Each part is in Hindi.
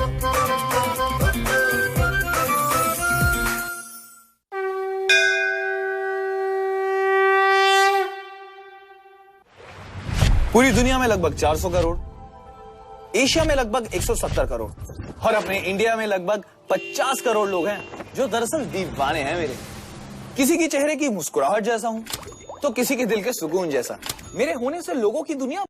पूरी दुनिया में लगभग 400 करोड़, एशिया में लगभग 170 करोड़ और अपने इंडिया में लगभग 50 करोड़ लोग हैं जो दरअसल दीवाने हैं मेरे। किसी के चेहरे की मुस्कुराहट जैसा हूं तो किसी के दिल के सुकून जैसा। मेरे होने से लोगों की दुनिया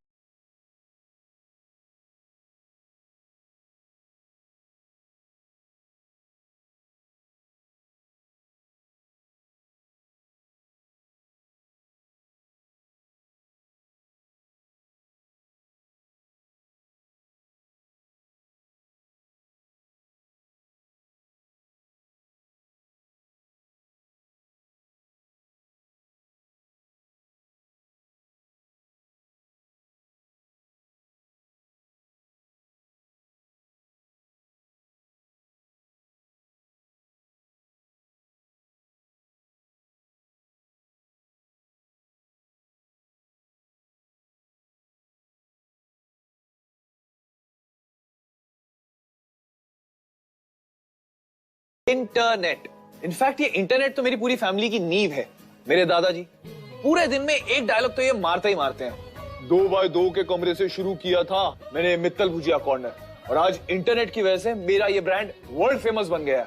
इंटरनेट। इनफैक्ट ये इंटरनेट तो मेरी पूरी फैमिली की नींव है। मेरे दादाजी पूरे दिन में एक डायलॉग तो ये मारते ही मारते हैं। 2x2 के कमरे से शुरू किया था मैंने मित्तल भुजिया कॉर्नर और आज इंटरनेट की वजह से मेरा ये ब्रांड वर्ल्ड फेमस बन गया।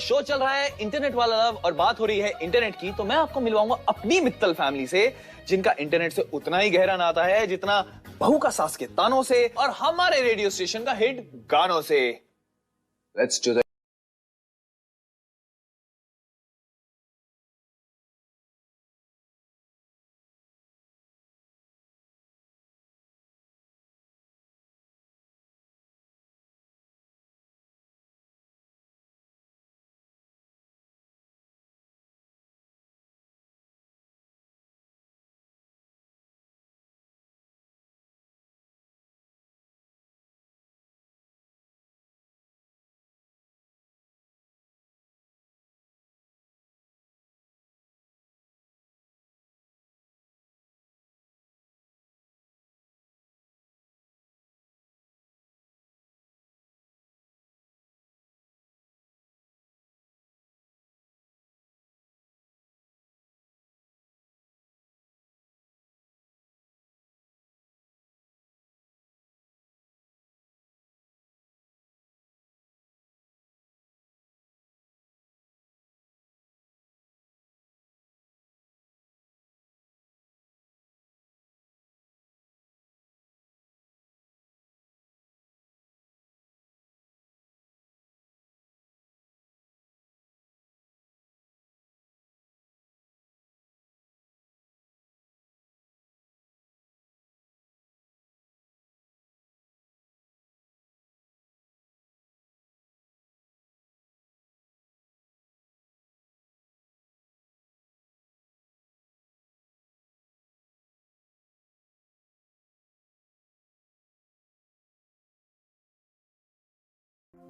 शो चल रहा है इंटरनेट वाला लव और बात हो रही है इंटरनेट की, तो मैं आपको मिलवाऊंगा अपनी मित्तल फैमिली से जिनका इंटरनेट से उतना ही गहरा नाता है जितना बहू का सास के तानों से और हमारे रेडियो स्टेशन का हिट गानों से। Let's do that.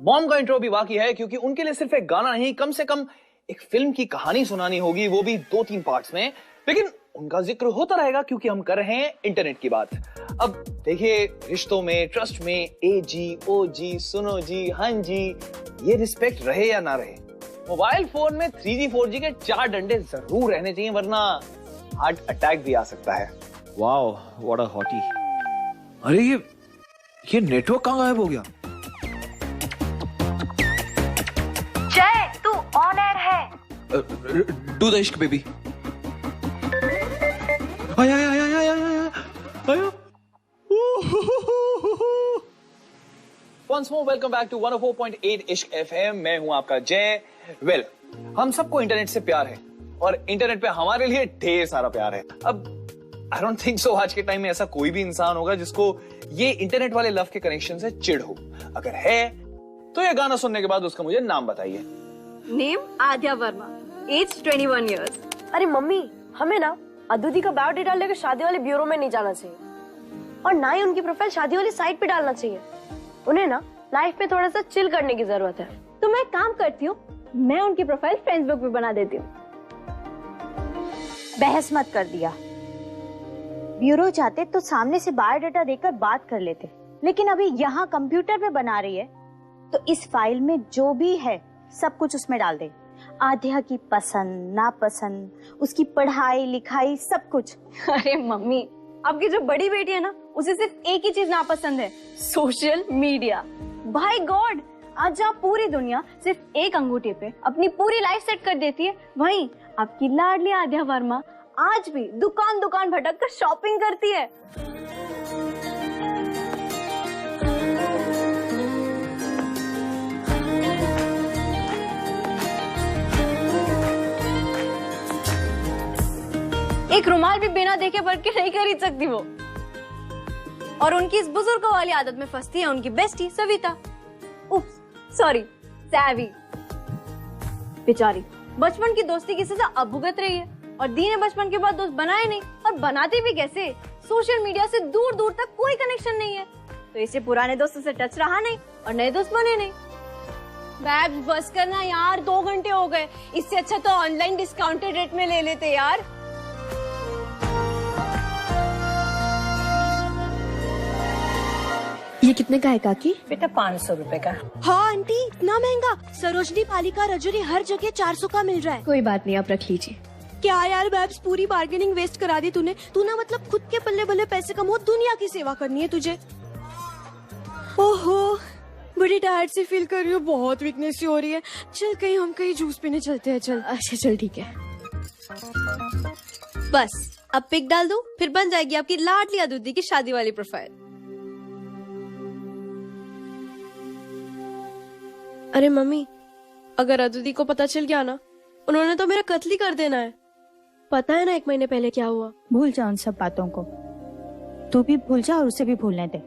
मॉम का इंट्रो भी बाकी है क्योंकि उनके लिए सिर्फ एक गाना नहीं, कम से कम एक फिल्म की कहानी सुनानी होगी, वो भी 2-3 पार्ट्स में। लेकिन उनका जिक्र होता रहेगा क्योंकि हम कर रहे हैं इंटरनेट की बात। अब देखिए, रिश्तों में, ट्रस्ट में ए जी, ओ जी, सुनो जी, हाँ जी, ये रिस्पेक्ट रहे या ना रहे, मोबाइल फोन में 3G 4G के 4 डंडे जरूर रहने चाहिए, वरना हार्ट अटैक भी आ सकता है। Wow, what a hottie. अरे ये नेटवर्क कहाँ गायब हो गया? जय, तू ऑन एयर है। Do the ishq baby. आया आया आया आया आया आया। Once more, welcome back to 104.8 इश्क FM। मैं हूं आपका जय। वेल, हम सबको इंटरनेट से प्यार है और इंटरनेट पे हमारे लिए ढेर सारा प्यार है। अब आई डोंट थिंक सो आज के टाइम में ऐसा कोई भी इंसान होगा जिसको ये इंटरनेट वाले लव के कनेक्शन से चिढ़ हो। अगर है तो ये गाना सुनने के बाद उसका मुझे नाम बताइए। नेम आद्या वर्मा, एज 21 इयर्स। अरे मम्मी, हमें ना अदुदी का बायोडेटा लेकर शादी वाले ब्यूरो में नहीं जाना चाहिए और ना ही उनकी प्रोफाइल शादी वाली साइट पे डालना चाहिए। उन्हें ना लाइफ में थोड़ा सा चिल करने की जरूरत है। तो मैं काम करती हूँ, मैं उनकी प्रोफाइल फेसबुक पे बना देती हूँ। बहस मत कर दिया। ब्यूरो चाहते तो सामने से बायोडाटा देखकर बात कर लेते, लेकिन अभी यहाँ कंप्यूटर पे बना रही है, तो इस फाइल में जो भी है सब कुछ उसमें डाल दे। आध्या की पसंद नापसंद, उसकी पढ़ाई लिखाई, सब कुछ। अरे मम्मी, आपकी जो बड़ी बेटी है ना, उसे सिर्फ एक ही चीज नापसंद है, सोशल मीडिया। बाय गॉड, आज जहाँ पूरी दुनिया सिर्फ एक अंगूठे पे अपनी पूरी लाइफ सेट कर देती है, वहीं आपकी लाडली आध्या वर्मा आज भी दुकान दुकान भटक कर शॉपिंग करती है। एक रुमाल भी बिना देखे बढ़ के नहीं खरीद सकती वो। और उनकी इस बुजुर्गों वाली आदत में फंसती है उनकी बेस्टी सविता, सॉरी सैवी। बेचारी बचपन की दोस्ती की सजा अब भुगत रही है, और दी ने बचपन के बाद दोस्त बनाए नहीं, और बनाते भी कैसे? सोशल मीडिया से दूर दूर तक कोई कनेक्शन नहीं है, तो इसे पुराने दोस्तों से टच रहा नहीं और नए दोस्त बने नहीं। बैब बस करना यार, 2 घंटे हो गए, इससे अच्छा तो ऑनलाइन डिस्काउंटेड रेट में ले लेते यार। ये कितने का है काकी? बेटा 500 रुपए का। हाँ आंटी, इतना महंगा? सरोजनी पालिका रजोरी हर जगह 400 का मिल रहा है। कोई बात नहीं, आप रख लीजिए। क्या यार बैब्स, पूरी बार्गेनिंग वेस्ट करा दी तूने। तू ना मतलब खुद के पल्ले बल्ले पैसे कमाओ, दुनिया की सेवा करनी है तुझे। ओहो, बड़ी टायर्ड सी फील कर रही हूँ, बहुत वीकनेस सी हो रही है। चल कहीं हम कहीं जूस पीने चलते हैं। चल। अच्छा चल ठीक है। बस अब पिक डाल दो, फिर बन जाएगी आपकी लाडली अदूदी की शादी वाली प्रोफाइल। अरे मम्मी, अगर अदूदी को पता चल गया ना, उन्होंने तो मेरा कत्ल ही कर देना है। पता है ना 1 महीने पहले क्या हुआ। भूल जा उन सब बातों को, तू भी भूल जा और उसे भी भूलने दे।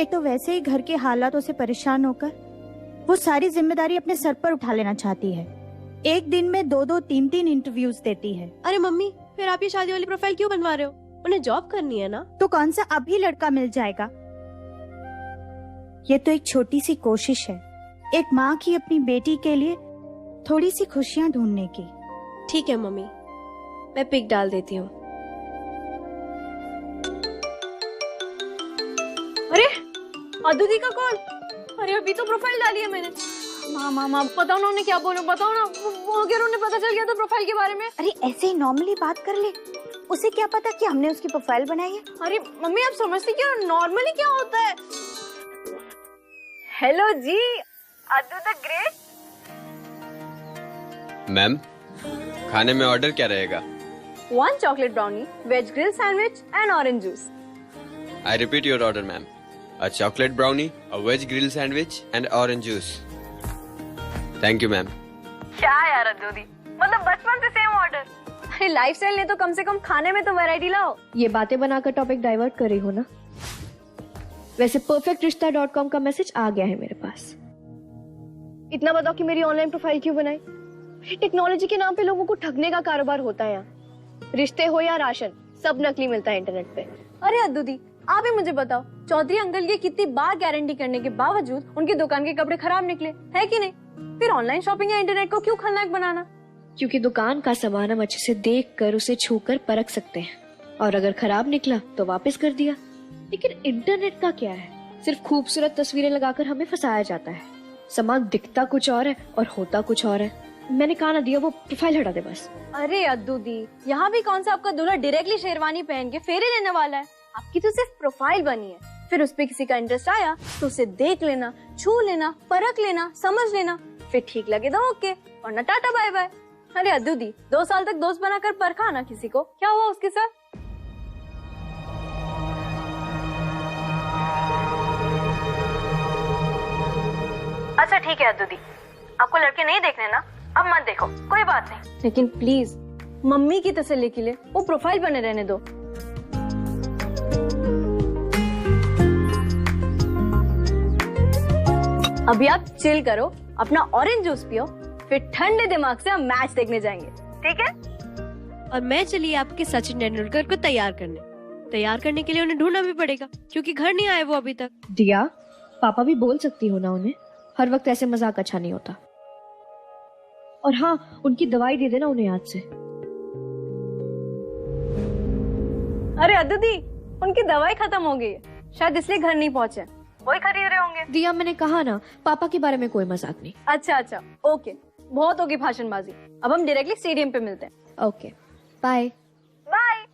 एक तो वैसे ही घर के हालातों से परेशान होकर वो सारी जिम्मेदारी अपने सर पर उठा लेना चाहती है। एक दिन में 2-2, 3-3 इंटरव्यूज देती है। अरे मम्मी, फिर आप ये शादी वाली प्रोफाइल क्यों बनवा रहे हो? उन्हें जॉब करनी है ना। तो कौन सा अभी लड़का मिल जाएगा? ये तो एक छोटी सी कोशिश है, एक माँ की अपनी बेटी के लिए थोड़ी सी खुशियाँ ढूंढने की। ठीक है मम्मी, मैं पिक डाल देती हूँ। अरे अदूदी का कॉल। अरे अभी तो प्रोफाइल डाली है मैंने। माँ बताओ ना उन्हें क्या बोलो, बताओ ना। वो अगर उन्हें पता चल गया तो प्रोफाइल के बारे में। अरे ऐसे ही नॉर्मली बात कर ले, उसे क्या पता कि हमने उसकी प्रोफाइल बनाई है। अरे मम्मी आप समझती क्यों? नॉर्मली क्या होता है? हेलो जी, अदू द ग्रेट। मैम, खाने में ऑर्डर क्या रहेगा? 1 chocolate brownie, veg grill sandwich and orange juice. I repeat your order, ma'am. A chocolate brownie, a veg grill sandwich and orange juice. Thank you, ma'am. क्या यार अदूदी, मतलब बचपन से सेम ऑर्डर। अरे लाइफस्टाइल ने तो कम से कम खाने में तो वैरायटी लाओ। ये बातें बनाकर टॉपिक डाइवर्ट कर रही हो ना। वैसे perfectrishta.com का मैसेज आ गया है मेरे पास। इतना बताओ कि मेरी ऑनलाइन प्रोफाइल क्यों बनाई? टेक्नोलॉजी के नाम पे लोगों को ठगने का कारोबार होता है यहाँ। रिश्ते हो या राशन, सब नकली मिलता है इंटरनेट पे। अरे अदूदी, आप ही मुझे बताओ, चौधरी अंकल ये कितनी बार गारंटी करने के बावजूद उनकी दुकान के कपड़े खराब निकले, है कि नहीं? फिर ऑनलाइन शॉपिंग या इंटरनेट को क्यों खलनायक बनाना? क्योंकि दुकान का सामान हम अच्छे से देख कर उसे छू कर परख सकते हैं, और अगर खराब निकला तो वापस कर दिया। लेकिन इंटरनेट का क्या है? सिर्फ खूबसूरत तस्वीरें लगाकर हमें फंसाया जाता है। सामान दिखता कुछ और है और होता कुछ और है। मैंने कहा ना दिया, वो प्रोफाइल हटा दे बस। अरे अद्दूदी, यहाँ भी कौन सा आपका दूल्हा डायरेक्टली शेरवानी पहन के फेरे लेने वाला है? आपकी तो सिर्फ प्रोफाइल बनी है, फिर उस पे किसी का इंटरेस्ट आया तो उसे देख लेना, छू लेना, परख लेना, समझ लेना, फिर ठीक लगे तो ओके, वरना टाटा बाय बाय। अरे अद्दूदी, 2 साल तक दोस्त बनाकर परखा ना किसी को, क्या हुआ उसके साथ? अच्छा ठीक है अदूदी, आपको लड़के नहीं देखने ना, अब मत देखो, कोई बात नहीं। लेकिन प्लीज मम्मी की तसल्ली के लिए वो प्रोफाइल बने रहने दो। अभी आप चिल करो, अपना ऑरेंज जूस पियो, फिर ठंडे दिमाग से हम मैच देखने जाएंगे, ठीक है? और मैं चलिए आपके सचिन तेंदुलकर को तैयार करने के लिए उन्हें ढूंढना भी पड़ेगा, क्योंकि घर नहीं आए वो अभी तक। दिया, पापा भी बोल सकती हो ना उन्हें, हर वक्त ऐसे मजाक अच्छा नहीं होता। और हाँ, उनकी दवाई दे देना उन्हें याद से। अरे अदूदी, उनकी दवाई खत्म हो गई है, शायद इसलिए घर नहीं पहुंचे, वही खरीद रहे होंगे। दिया, मैंने कहा ना, पापा के बारे में कोई मजाक नहीं। अच्छा, ओके, बहुत होगी भाषणबाजी। अब हम डायरेक्टली स्टेडियम पे मिलते हैं। Okay, bye. बाय।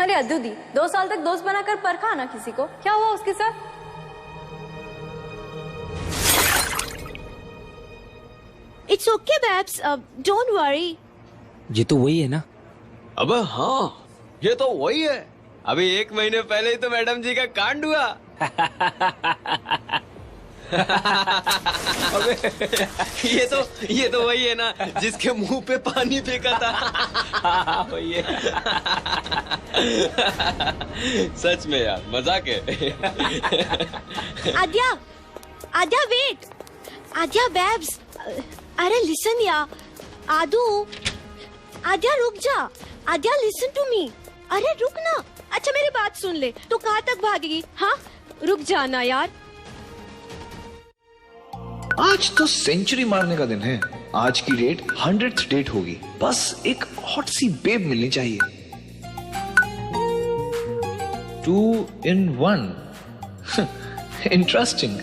अरे अद्दू दी, 2 साल तक दोस्त बनाकर परखा ना किसी को, क्या हुआ उसके साथ? It's okay babes, don't worry. ये तो वही है ना? अबे हाँ, ये तो वही है। अभी 1 महीने पहले ही तो मैडम जी का कांड हुआ। अबे ये तो वही है ना जिसके मुंह पे पानी फेंका था। वही है। सच में यार, मजाक है। आद्या वेट, आद्या बैब्स, अरे लिसन या आदू, आद्या रुक जा, आद्या लिसन टू मी, अरे रुक ना। अच्छा मेरी बात सुन ले, तू कहाँ तक भागेगी? हाँ रुक जाना यार। आज तो सेंचुरी मारने का दिन है। आज की डेट 100th डेट होगी। बस एक हॉट सी बेब मिलनी चाहिए। 2 in 1। इंटरेस्टिंग।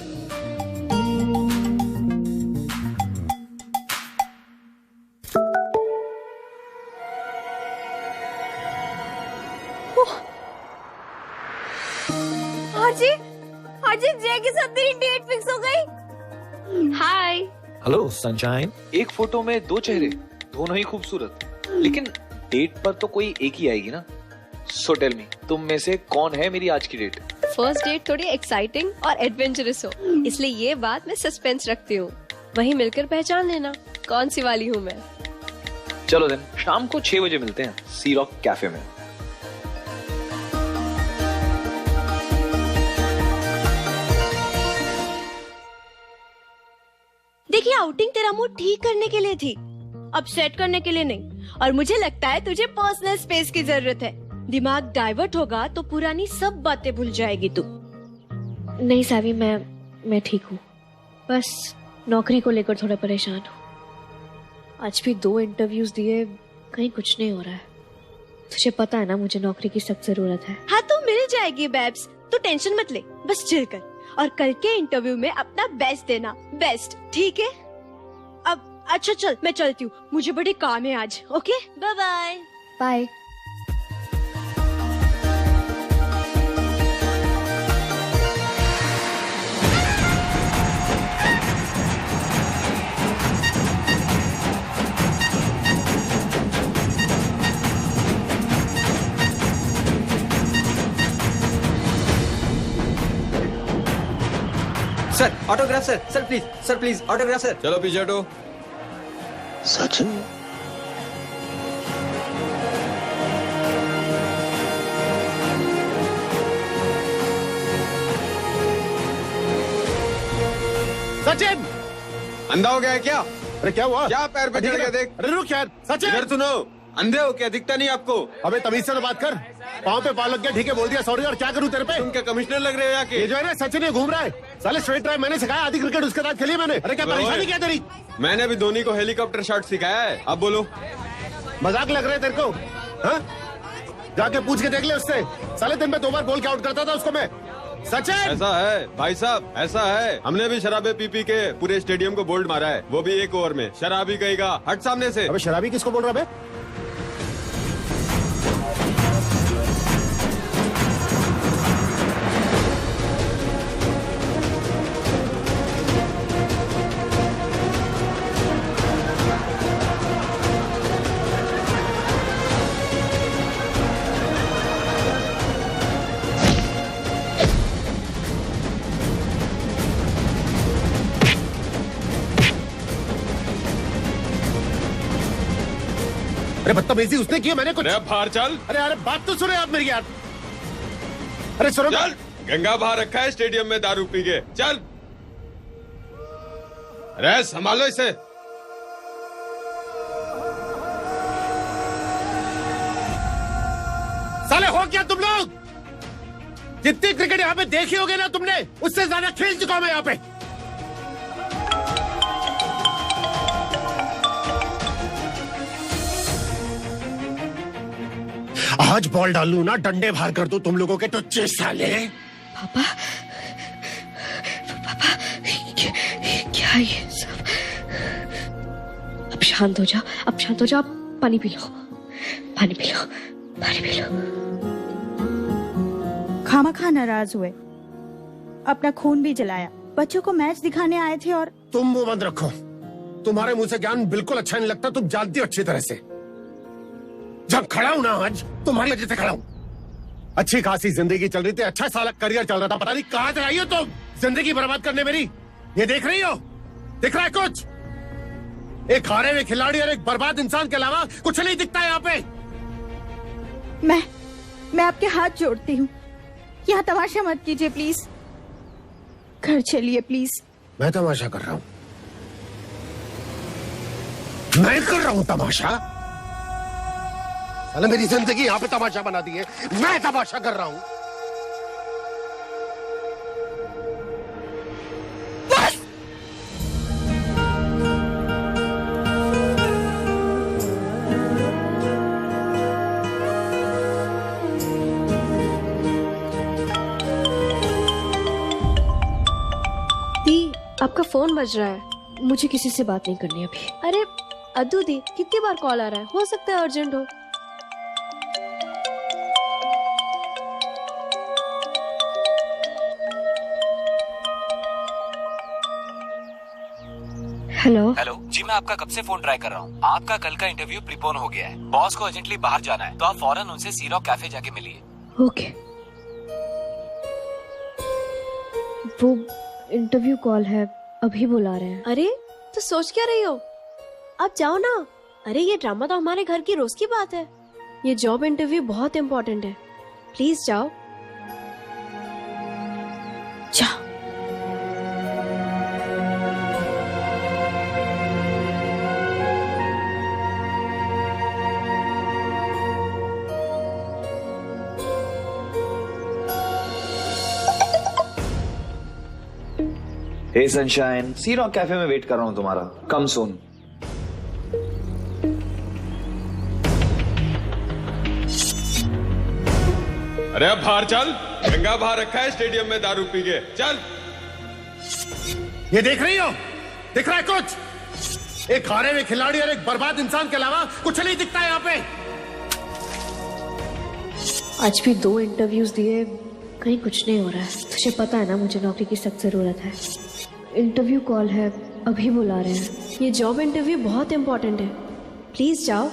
आज जय के साथ तेरी डेट फिक्स हो गई। हाय। Hello sunshine. एक फोटो में 2 चेहरे, दोनों ही खूबसूरत, लेकिन डेट पर तो कोई एक ही आएगी ना। सो टेल मी, तुम में से कौन है मेरी आज की डेट? फर्स्ट डेट थोड़ी एक्साइटिंग और एडवेंचरस हो, इसलिए ये बात मैं सस्पेंस रखती हूँ। वहीं मिलकर पहचान लेना कौन सी वाली हूँ मैं। चलो दिन, शाम को 6 बजे मिलते हैं सी रॉक कैफे में। देखिए, आउटिंग तेरा मूड ठीक करने के लिए थी, अपसेट करने के लिए नहीं। और मुझे लगता है तुझे पर्सनल स्पेस की जरूरत है। दिमाग डाइवर्ट होगा तो पुरानी सब बातें भूल जाएगी तू। नहीं सावी, मैं ठीक हूँ, बस नौकरी को लेकर थोड़ा परेशान हूँ। आज भी 2 इंटरव्यूज दिए, कहीं कुछ नहीं हो रहा है। तुझे पता है ना, मुझे नौकरी की सख्त जरूरत है। हाँ तो मिल जाएगी बैब्स, तू टेंशन मत ले, बस चिल कर और कल के इंटरव्यू में अपना बेस्ट देना। बेस्ट, ठीक है? अब अच्छा चल, मैं चलती हूँ, मुझे बड़ी काम है आज। Okay, bye bye. Bye. Sir autograph sir please autograph sir. चलो पीछे हटो। सचिन। सचिन, अंधा हो गया है क्या? अरे क्या हुआ? क्या पैर पे चढ़ गया देख। अरे रुक यार, सचिन। इधर सुनो, अंधे हो क्या? दिखता नहीं आपको? अबे तमीज से तो बात कर। पाँव पे पाल लग गया, ठीक है बोल दिया सॉरी, और क्या करूं तेरे पे? तुम क्या कमिश्नर लग रहे हो यहाँ ये के? जो है ना सचिन, ये घूम रहा है साले स्ट्रेट ड्राइव मैंने सिखाया, आधी क्रिकेट उसके साथ खेली मैंने। अरे क्या ओए, परेशानी क्या तेरी? मैंने भी धोनी को हेलीकॉप्टर शॉट सिखाया है। अब बोलो। मजाक लग रहा है तेरे को? हाँ? जाके पूछ के देख ले उससे, साले दिन में 2 बार बॉल के आउट करता था उसको मैं। सचिन। ऐसा है भाई साहब, ऐसा है। हमने भी शराबे पी के पूरे स्टेडियम को बोल्ड मारा है, वो भी 1 ओवर में। शराबी कहेगा हट सामने से। अबे शराबी किसको बोल रहा है? अरे बदतमीजी उसने की है, मैंने कुछ? अरे बाहर चल। अरे बात तो सुने आप मेरी यार। अरे सुनो। चल, गंगा बाहर रखा है स्टेडियम में दारू पी के। चल, अरे संभालो इसे। साले हो क्या तुम लोग? जितनी क्रिकेट यहाँ पे देखी होगी ना तुमने, उससे ज्यादा खेल चुका हूं मैं यहाँ पे। आज बॉल डालू ना, डंडे बाहर कर दो तुम लोगों के टुच्चे साले। पापा, पापा, क्या ये सब? अब शांत हो जाओ, अब शांत हो जाओ, पानी पी लो, पानी पी लो, पानी पी लो। खामखा नाराज हुए, अपना खून भी जलाया। बच्चों को मैच दिखाने आए थे और तुम मुंह बंद रखो, तुम्हारे मुंह से ज्ञान बिल्कुल अच्छा नहीं लगता, तुम जानती हो अच्छी तरह से। जब खड़ा हूं ना आज, तुम्हारी वजह से खड़ा हूं। अच्छी खासी जिंदगी चल रही थी, अच्छा साला करियर चल रहा था, पता नहीं कहां से आई हो तुम जिंदगी बर्बाद करने मेरी। ये देख रही हो, दिख रहा है कुछ? एक हारे हुए खिलाड़ी और एक बर्बाद इंसान के अलावा कुछ नहीं दिखता यहाँ पे। मैं आपके हाथ जोड़ती हूँ, यहाँ तमाशा मत कीजिए प्लीज, घर चलिए प्लीज। मैं तमाशा कर रहा हूँ, मैं कर रहा हूँ तमाशा? साला मेरी जिंदगी यहाँ पे तमाशा बना दी है, मैं तमाशा कर रहा हूँ। आपका फोन बज रहा है। मुझे किसी से बात नहीं करनी अभी। अरे अद्दू दी, कितनी बार कॉल आ रहा है, हो सकता है अर्जेंट हो। हेलो हेलो जी, मैं आपका कब से फोन ट्राई कर रहा हूँ। आपका कल का इंटरव्यू प्रीपोन हो गया है, बॉस को अर्जेंटली बाहर जाना है, तो आप फौरन उनसे सी रॉक कैफे जाके मिलिए। ओके। वो इंटरव्यू कॉल है, अभी बुला रहे हैं। अरे तो सोच क्या रही हो, आप जाओ ना। अरे ये ड्रामा तो हमारे घर की रोज की बात है, ये जॉब इंटरव्यू बहुत इम्पोर्टेंट है, प्लीज जाओ। जाओ। हे सनशाइन, सी रॉक कैफे में वेट कर रहा हूँ तुम्हारा, कम सून। अरे अब बाहर चल, गंगा बाहर रखा है स्टेडियम में दारू पी के, चल। ये देख रही हो, दिख रहा है कुछ? एक हारे हुए खिलाड़ी और एक बर्बाद इंसान के अलावा कुछ नहीं दिखता यहाँ पे। आज भी 2 इंटरव्यूज दिए, कहीं कुछ नहीं हो रहा है। तुझे पता है ना मुझे नौकरी की सख्त जरूरत है। इंटरव्यू कॉल है, अभी बुला रहे हैं। ये जॉब इंटरव्यू बहुत इम्पोर्टेंट है, प्लीज जाओ।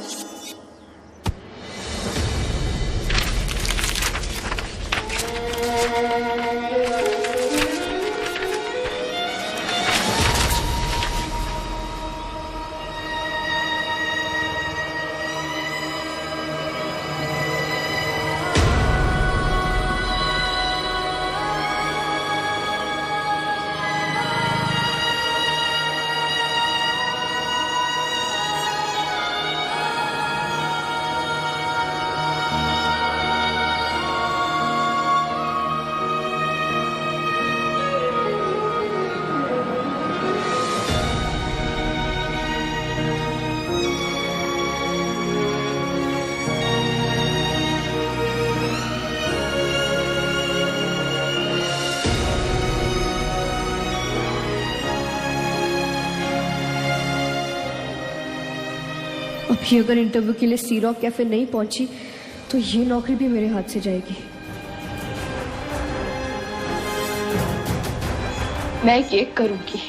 अभी अगर इंटरव्यू के लिए सी रॉक कैफे नहीं पहुंची तो ये नौकरी भी मेरे हाथ से जाएगी। मैं ये करूंगी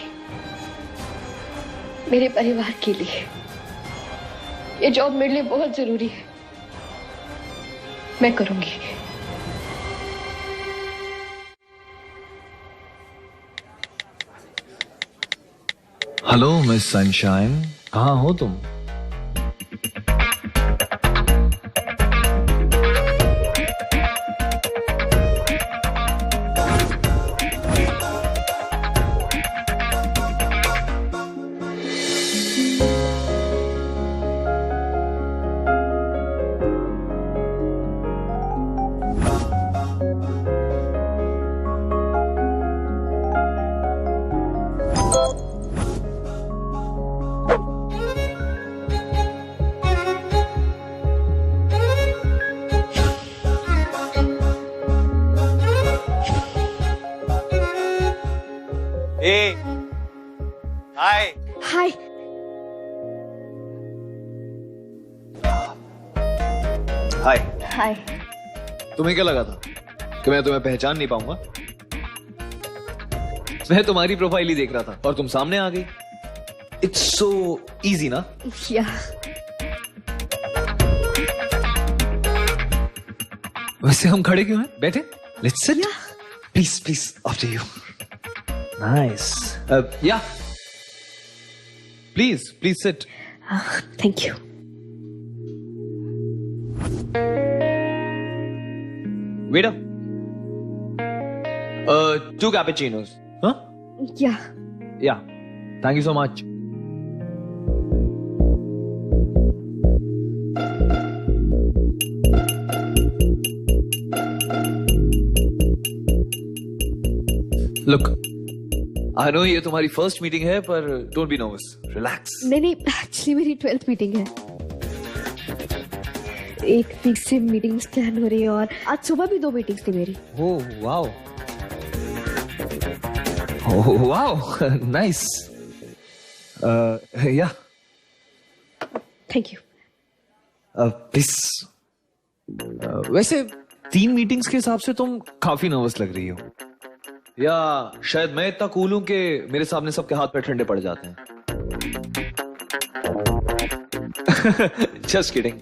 मेरे परिवार के लिए। ये जॉब मेरे लिए बहुत जरूरी है, मैं करूंगी। हेलो मिस सनशाइन, कहाँ हो तुम? हाय। हाय। हाय। तुम्हें क्या लगा था कि मैं तुम्हें पहचान नहीं पाऊंगा? मैं तुम्हारी प्रोफाइल ही देख रहा था और तुम सामने आ गई। इट्स सो इजी ना? या वैसे हम खड़े क्यों हैं? बैठे? Let's sit. Please please, after you. Nice. या please please sit. Thank you. Waiter. 2 cappuccinos. Huh? Yeah. Yeah. Thank you so much. Look, I know ये तुम्हारी फर्स्ट मीटिंग है, पर डोंट बी नर्वस, रिलैक्स। नहीं, एक्चुअली मेरी 12th मीटिंग है। एक वीक से मीटिंग्स प्लान हो रही है और आज सुबह भी 2 मीटिंग्स थी मेरी। Oh wow, oh wow, nice. या थैंक यू। प्लीज। वैसे 3 मीटिंग्स के हिसाब से तुम काफी नर्वस लग रही हो, या शायद मैं इतना कूल हूं कि मेरे सामने सबके हाथ पैर ठंडे पड़ जाते हैं। Just kidding.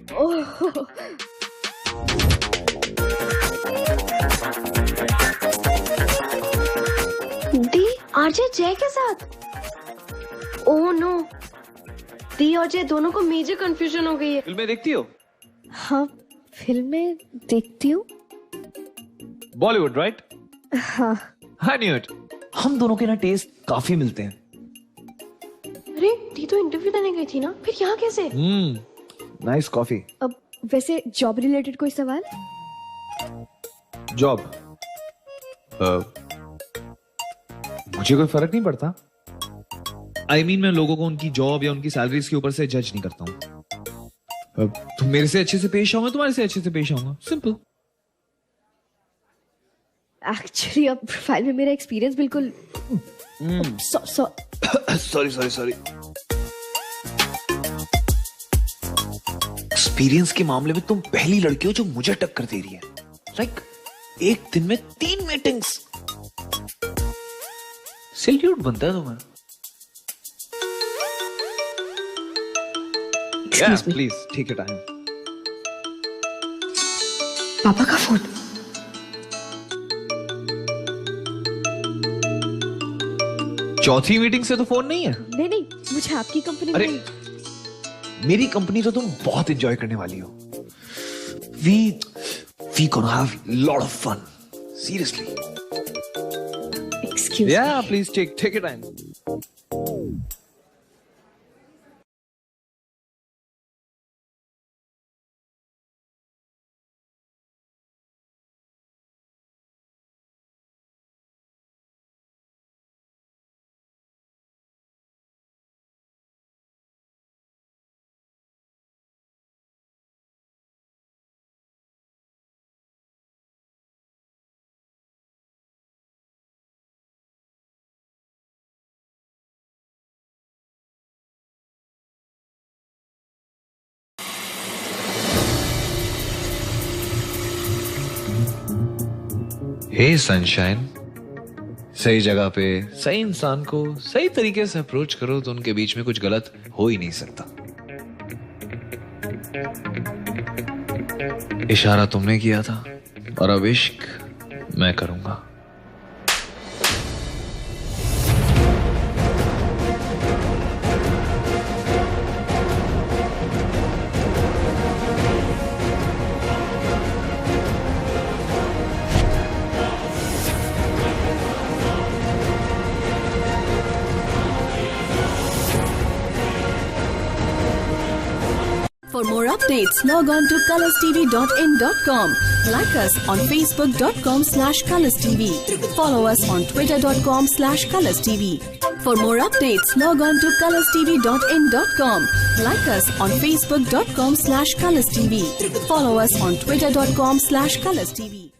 दी आरजे जय के साथ? ओह नो, दी और जय दोनों को मेजर कंफ्यूजन हो गई है। फिल्में देखती हो? हाँ, फिल्में देखती हूँ। बॉलीवुड, राइट? हाँ। I knew it. हम दोनों के ना टेस्ट काफी मिलते हैं। अरे दी तो इंटरव्यू देने गई थी ना, फिर यहाँ कैसे? Nice coffee. अब वैसे जॉब रिलेटेड कोई सवाल? जॉब? मुझे कोई फर्क नहीं पड़ता। I mean, मैं लोगों को उनकी जॉब या उनकी सैलरीज के ऊपर से जज नहीं करता हूँ। तुम मेरे से अच्छे से पेश आओ, मैं तुम्हारे से अच्छे से पेश आऊंगा, सिंपल। एक्चुअली अब प्रोफाइल में मेरा एक्सपीरियंस बिल्कुल सॉरी। एक्सपीरियंस के मामले में तुम पहली लड़की हो जो मुझे टक्कर दे रही है। लाइक एक दिन में 3 मीटिंग्स। सैल्यूट बनता है तुम्हें। प्लीज ठीक है टाइम। पापा का फोन। चौथी मीटिंग से तो फोन नहीं है? नहीं, मुझे आपकी कंपनी अरे में। मेरी कंपनी तो तुम बहुत एंजॉय करने वाली हो। We gonna have lot of fun. Seriously. Excuse me. Yeah, please take your time. Hey sunshine, सही जगह पे सही इंसान को सही तरीके से अप्रोच करो तो उनके बीच में कुछ गलत हो ही नहीं सकता। इशारा तुमने किया था और अब इश्क मैं करूंगा। For more updates, log on to colorstv.in.com. Like us on facebook.com/colorstv. Follow us on twitter.com/colorstv. For more updates, log on to colorstv.in.com. Like us on facebook.com/colorstv. Follow us on twitter.com/colorstv.